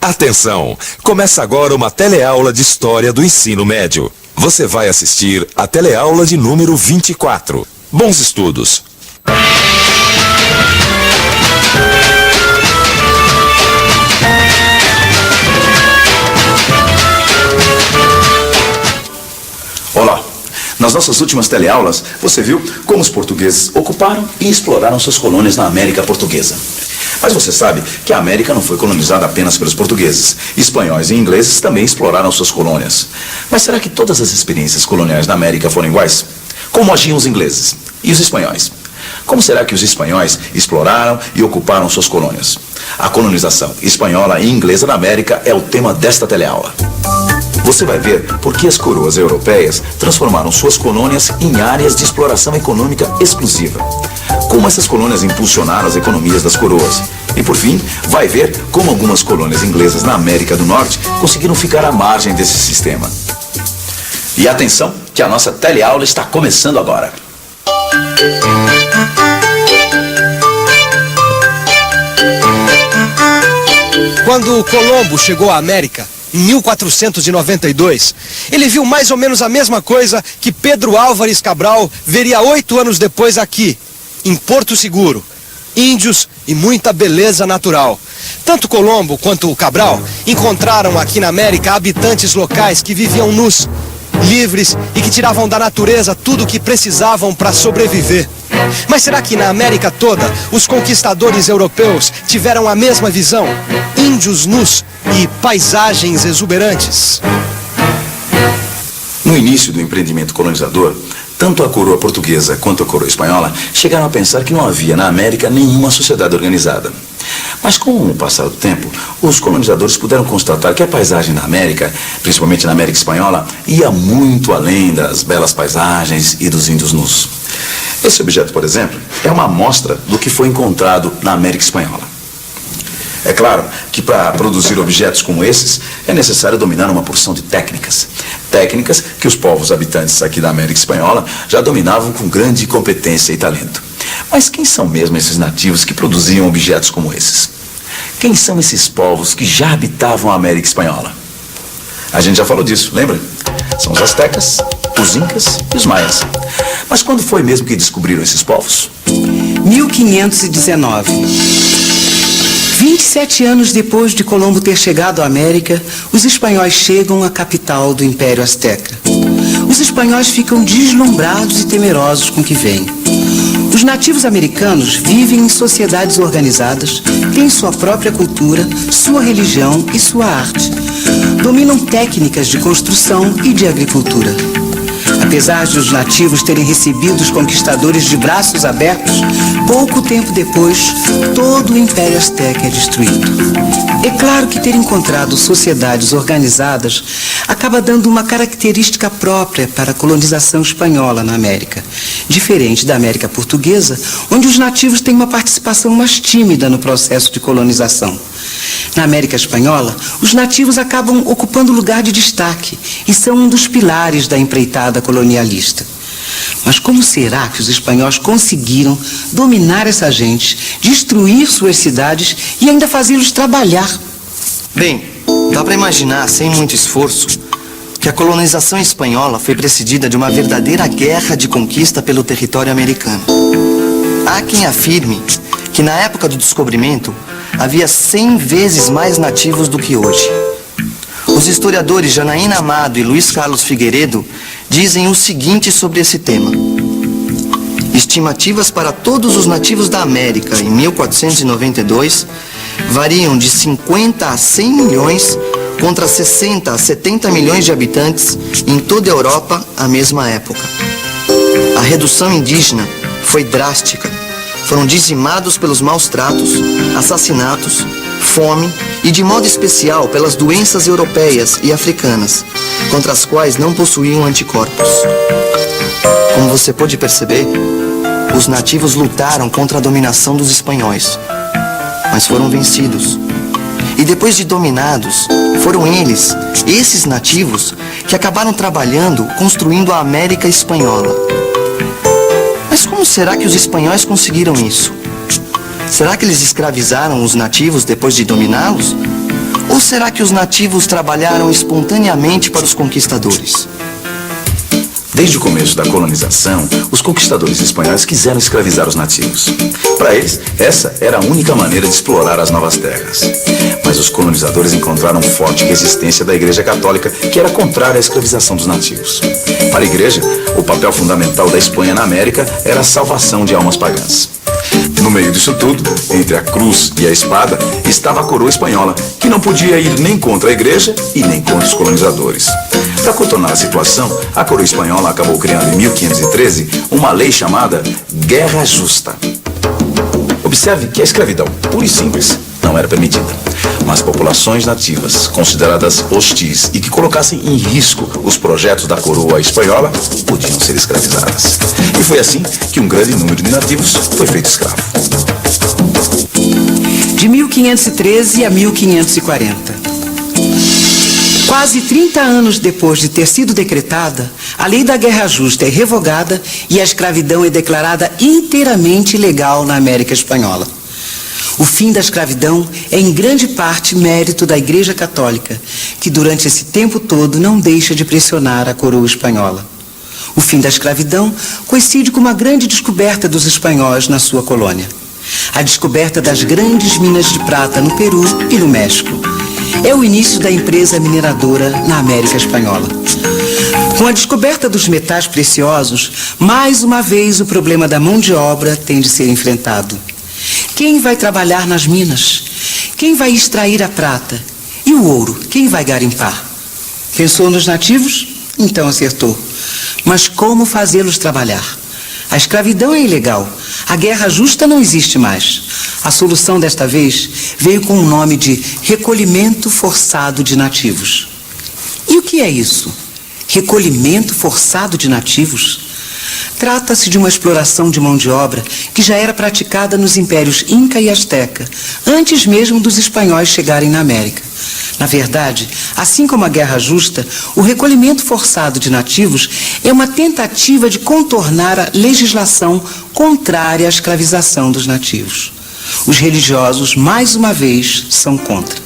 Atenção! Começa agora uma teleaula de História do Ensino Médio. Você vai assistir a teleaula de número 24. Bons estudos! Olá! Nas nossas últimas teleaulas, você viu como os portugueses ocuparam e exploraram suas colônias na América Portuguesa. Mas você sabe que a América não foi colonizada apenas pelos portugueses. Espanhóis e ingleses também exploraram suas colônias. Mas será que todas as experiências coloniais na América foram iguais? Como agiam os ingleses? E os espanhóis? Como será que os espanhóis exploraram e ocuparam suas colônias? A colonização espanhola e inglesa na América é o tema desta teleaula. Você vai ver por que as coroas europeias transformaram suas colônias em áreas de exploração econômica exclusiva. Como essas colônias impulsionaram as economias das coroas. E por fim, vai ver como algumas colônias inglesas na América do Norte conseguiram ficar à margem desse sistema. E atenção, que a nossa teleaula está começando agora. Quando Colombo chegou à América, em 1492, ele viu mais ou menos a mesma coisa que Pedro Álvares Cabral veria 8 anos depois aqui, em Porto Seguro. Índios e muita beleza natural. Tanto Colombo quanto o Cabral encontraram aqui na América habitantes locais que viviam nus, livres e que tiravam da natureza tudo o que precisavam para sobreviver. Mas será que na América toda os conquistadores europeus tiveram a mesma visão? Índios nus e paisagens exuberantes? No início do empreendimento colonizador, tanto a coroa portuguesa quanto a coroa espanhola chegaram a pensar que não havia na América nenhuma sociedade organizada. Mas com o passar do tempo, os colonizadores puderam constatar que a paisagem na América, principalmente na América Espanhola, ia muito além das belas paisagens e dos índios nus. Esse objeto, por exemplo, é uma amostra do que foi encontrado na América Espanhola. É claro que para produzir objetos como esses, é necessário dominar uma porção de técnicas. Técnicas que os povos habitantes aqui da América Espanhola já dominavam com grande competência e talento. Mas quem são mesmo esses nativos que produziam objetos como esses? Quem são esses povos que já habitavam a América Espanhola? A gente já falou disso, lembra? São os astecas, os incas e os maias. Mas quando foi mesmo que descobriram esses povos? 1519. 27 anos depois de Colombo ter chegado à América, os espanhóis chegam à capital do Império Azteca. Os espanhóis ficam deslumbrados e temerosos com o que vem. Os nativos americanos vivem em sociedades organizadas, têm sua própria cultura, sua religião e sua arte. Dominam técnicas de construção e de agricultura. Apesar de os nativos terem recebido os conquistadores de braços abertos, pouco tempo depois, todo o Império Azteca é destruído. É claro que ter encontrado sociedades organizadas acaba dando uma característica própria para a colonização espanhola na América, diferente da América Portuguesa, onde os nativos têm uma participação mais tímida no processo de colonização. Na América Espanhola, os nativos acabam ocupando lugar de destaque e são um dos pilares da empreitada colonialista. Mas como será que os espanhóis conseguiram dominar essa gente, destruir suas cidades e ainda fazê-los trabalhar? Bem, dá para imaginar, sem muito esforço, que a colonização espanhola foi precedida de uma verdadeira guerra de conquista pelo território americano. Há quem afirme que na época do descobrimento havia 100 vezes mais nativos do que hoje. Os historiadores Janaína Amado e Luiz Carlos Figueiredo dizem o seguinte sobre esse tema. Estimativas para todos os nativos da América em 1492 variam de 50 a 100 milhões contra 60 a 70 milhões de habitantes em toda a Europa à mesma época. A redução indígena foi drástica. Foram dizimados pelos maus tratos, assassinatos, fome e, de modo especial, pelas doenças europeias e africanas, contra as quais não possuíam anticorpos. Como você pôde perceber, os nativos lutaram contra a dominação dos espanhóis, mas foram vencidos. E depois de dominados, foram eles, esses nativos, que acabaram trabalhando, construindo a América Espanhola. Mas como será que os espanhóis conseguiram isso? Será que eles escravizaram os nativos depois de dominá-los? Ou será que os nativos trabalharam espontaneamente para os conquistadores? Desde o começo da colonização, os conquistadores espanhóis quiseram escravizar os nativos. Para eles, essa era a única maneira de explorar as novas terras. Mas os colonizadores encontraram forte resistência da Igreja Católica, que era contrária à escravização dos nativos. Para a Igreja, o papel fundamental da Espanha na América era a salvação de almas pagãs. No meio disso tudo, entre a cruz e a espada, estava a coroa espanhola, que não podia ir nem contra a Igreja e nem contra os colonizadores. Para contornar a situação, a coroa espanhola acabou criando em 1513 uma lei chamada Guerra Justa. Observe que a escravidão, pura e simples, não era permitida. Mas populações nativas, consideradas hostis e que colocassem em risco os projetos da coroa espanhola, podiam ser escravizadas. E foi assim que um grande número de nativos foi feito escravo. De 1513 a 1540. Quase 30 anos depois de ter sido decretada, a lei da Guerra Justa é revogada e a escravidão é declarada inteiramente ilegal na América Espanhola. O fim da escravidão é em grande parte mérito da Igreja Católica, que durante esse tempo todo não deixa de pressionar a coroa espanhola. O fim da escravidão coincide com uma grande descoberta dos espanhóis na sua colônia. A descoberta das grandes minas de prata no Peru e no México. É o início da empresa mineradora na América Espanhola. Com a descoberta dos metais preciosos, mais uma vez o problema da mão de obra tem de ser enfrentado. Quem vai trabalhar nas minas? Quem vai extrair a prata? E o ouro? Quem vai garimpar? Pensou nos nativos? Então acertou. Mas como fazê-los trabalhar? A escravidão é ilegal. A guerra justa não existe mais. A solução desta vez veio com o nome de recolhimento forçado de nativos. E o que é isso? Recolhimento forçado de nativos? Trata-se de uma exploração de mão de obra que já era praticada nos impérios Inca e Azteca, antes mesmo dos espanhóis chegarem na América. Na verdade, assim como a Guerra Justa, o recolhimento forçado de nativos é uma tentativa de contornar a legislação contrária à escravização dos nativos. Os religiosos, mais uma vez, são contra.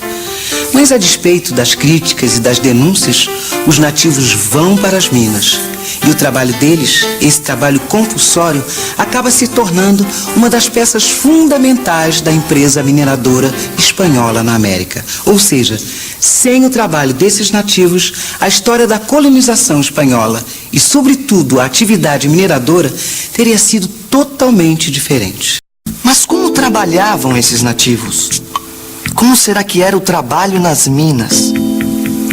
Mas, a despeito das críticas e das denúncias, os nativos vão para as minas. E o trabalho deles, esse trabalho compulsório, acaba se tornando uma das peças fundamentais da empresa mineradora espanhola na América. Ou seja, sem o trabalho desses nativos, a história da colonização espanhola e, sobretudo, a atividade mineradora teria sido totalmente diferente. Mas como trabalhavam esses nativos? Como será que era o trabalho nas minas?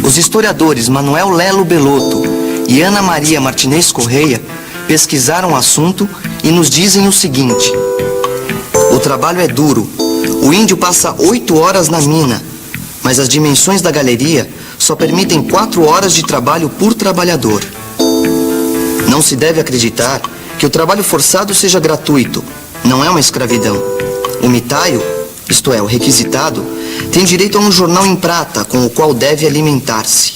Os historiadores Manuel Lelo Belotto e Ana Maria Martinez Correia pesquisaram o assunto e nos dizem o seguinte: o trabalho é duro. O índio passa 8 horas na mina, mas as dimensões da galeria só permitem 4 horas de trabalho por trabalhador. Não se deve acreditar que o trabalho forçado seja gratuito. Não é uma escravidão. O mitaio, isto é, o requisitado, tem direito a um jornal em prata com o qual deve alimentar-se.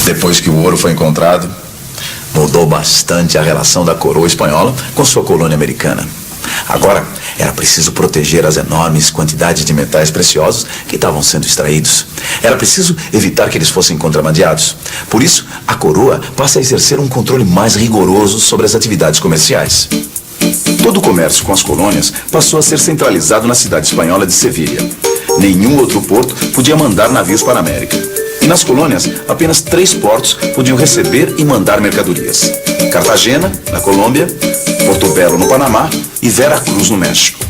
Depois que o ouro foi encontrado, mudou bastante a relação da coroa espanhola com sua colônia americana. Agora, era preciso proteger as enormes quantidades de metais preciosos que estavam sendo extraídos. Era preciso evitar que eles fossem contrabandeados. Por isso, a coroa passa a exercer um controle mais rigoroso sobre as atividades comerciais. Todo o comércio com as colônias passou a ser centralizado na cidade espanhola de Sevilha. Nenhum outro porto podia mandar navios para a América. E nas colônias, apenas 3 portos podiam receber e mandar mercadorias: Cartagena, na Colômbia, Porto Belo, no Panamá, e Veracruz, no México.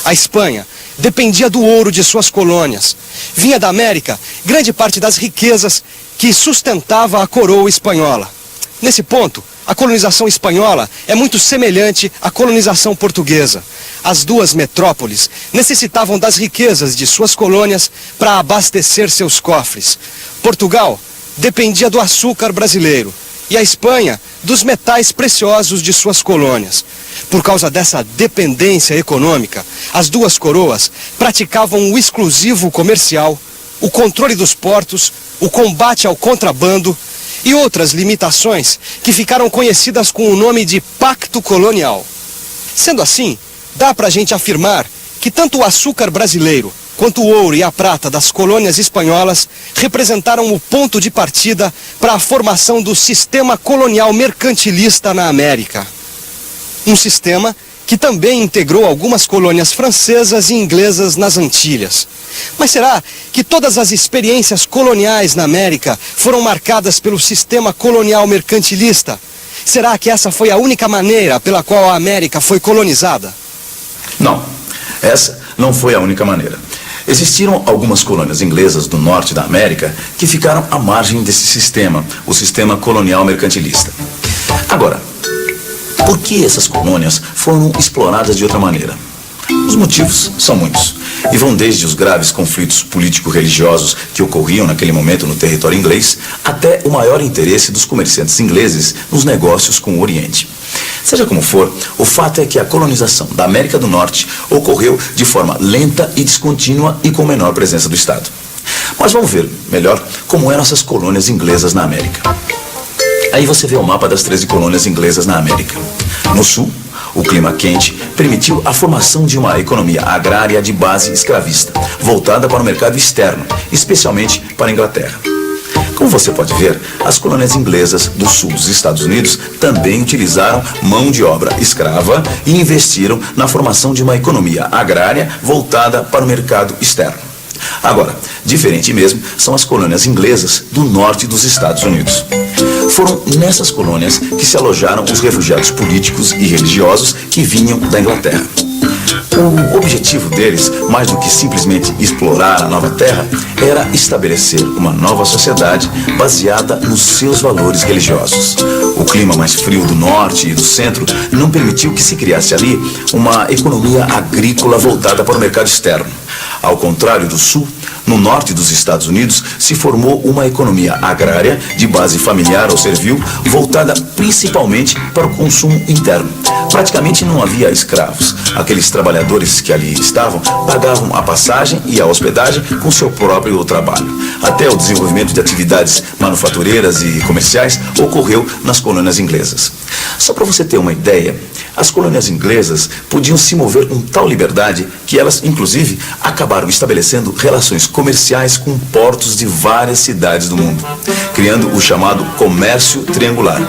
A Espanha dependia do ouro de suas colônias. Vinha da América grande parte das riquezas que sustentava a coroa espanhola. Nesse ponto, a colonização espanhola é muito semelhante à colonização portuguesa. As duas metrópoles necessitavam das riquezas de suas colônias para abastecer seus cofres. Portugal dependia do açúcar brasileiro e a Espanha dos metais preciosos de suas colônias. Por causa dessa dependência econômica, as duas coroas praticavam o exclusivo comercial, o controle dos portos, o combate ao contrabando e outras limitações que ficaram conhecidas com o nome de Pacto Colonial. Sendo assim, dá pra gente afirmar que tanto o açúcar brasileiro quanto o ouro e a prata das colônias espanholas representaram o ponto de partida para a formação do sistema colonial mercantilista na América. Um sistema que também integrou algumas colônias francesas e inglesas nas Antilhas. Mas será que todas as experiências coloniais na América foram marcadas pelo sistema colonial mercantilista? Será que essa foi a única maneira pela qual a América foi colonizada? Não, essa não foi a única maneira. Existiram algumas colônias inglesas do norte da América que ficaram à margem desse sistema, o sistema colonial mercantilista. Agora, por que essas colônias foram exploradas de outra maneira? Os motivos são muitos e vão desde os graves conflitos político-religiosos que ocorriam naquele momento no território inglês até o maior interesse dos comerciantes ingleses nos negócios com o Oriente. Seja como for, o fato é que a colonização da América do Norte ocorreu de forma lenta e descontínua e com menor presença do Estado. Mas vamos ver melhor como eram essas colônias inglesas na América. Aí você vê o mapa das 13 colônias inglesas na América. No sul, o clima quente permitiu a formação de uma economia agrária de base escravista, voltada para o mercado externo, especialmente para a Inglaterra. Como você pode ver, as colônias inglesas do sul dos Estados Unidos também utilizaram mão de obra escrava e investiram na formação de uma economia agrária voltada para o mercado externo. Agora, diferente mesmo são as colônias inglesas do norte dos Estados Unidos. Foram nessas colônias que se alojaram os refugiados políticos e religiosos que vinham da Inglaterra. O objetivo deles, mais do que simplesmente explorar a nova terra, era estabelecer uma nova sociedade baseada nos seus valores religiosos. O clima mais frio do norte e do centro não permitiu que se criasse ali uma economia agrícola voltada para o mercado externo. Ao contrário do sul, no norte dos Estados Unidos se formou uma economia agrária de base familiar ou servil, voltada principalmente para o consumo interno. Praticamente não havia escravos. Aqueles trabalhadores que ali estavam pagavam a passagem e a hospedagem com seu próprio trabalho. Até o desenvolvimento de atividades manufatureiras e comerciais ocorreu nas colônias inglesas. Só para você ter uma ideia, as colônias inglesas podiam se mover com tal liberdade que elas, inclusive, acabaram estabelecendo relações comerciais com portos de várias cidades do mundo, criando o chamado comércio triangular.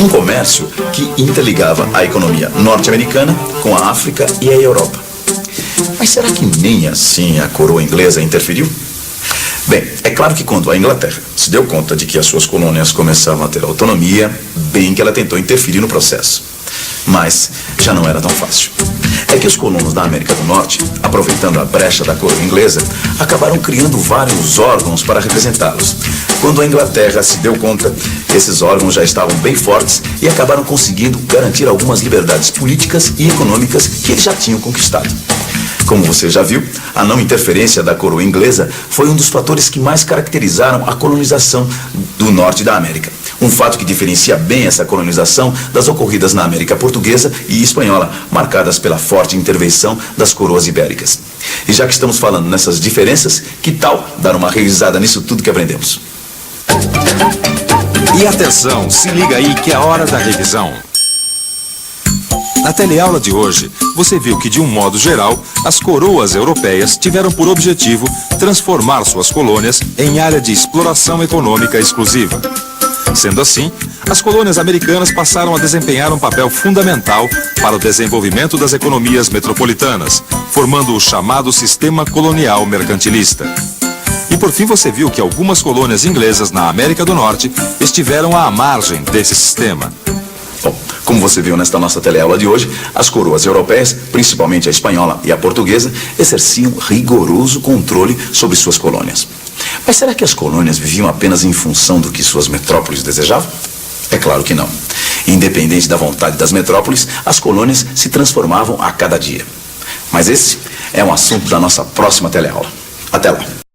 Um comércio que interligava a economia norte-americana com a África e a Europa. Mas será que nem assim a coroa inglesa interferiu? Bem, é claro que quando a Inglaterra se deu conta de que as suas colônias começavam a ter autonomia, bem que ela tentou interferir no processo. Mas já não era tão fácil. É que os colonos da América do Norte, aproveitando a brecha da coroa inglesa, acabaram criando vários órgãos para representá-los. Quando a Inglaterra se deu conta, esses órgãos já estavam bem fortes e acabaram conseguindo garantir algumas liberdades políticas e econômicas que eles já tinham conquistado. Como você já viu, a não interferência da coroa inglesa foi um dos fatores que mais caracterizaram a colonização do norte da América. Um fato que diferencia bem essa colonização das ocorridas na América portuguesa e espanhola, marcadas pela forte intervenção das coroas ibéricas. E já que estamos falando nessas diferenças, que tal dar uma revisada nisso tudo que aprendemos? E atenção, se liga aí que é a hora da revisão. Na teleaula de hoje, você viu que, de um modo geral, as coroas europeias tiveram por objetivo transformar suas colônias em área de exploração econômica exclusiva. Sendo assim, as colônias americanas passaram a desempenhar um papel fundamental para o desenvolvimento das economias metropolitanas, formando o chamado sistema colonial mercantilista. E por fim você viu que algumas colônias inglesas na América do Norte estiveram à margem desse sistema. Bom, como você viu nesta nossa teleaula de hoje, as coroas europeias, principalmente a espanhola e a portuguesa, exerciam rigoroso controle sobre suas colônias. Mas será que as colônias viviam apenas em função do que suas metrópoles desejavam? É claro que não. Independente da vontade das metrópoles, as colônias se transformavam a cada dia. Mas esse é um assunto da nossa próxima teleaula. Até lá!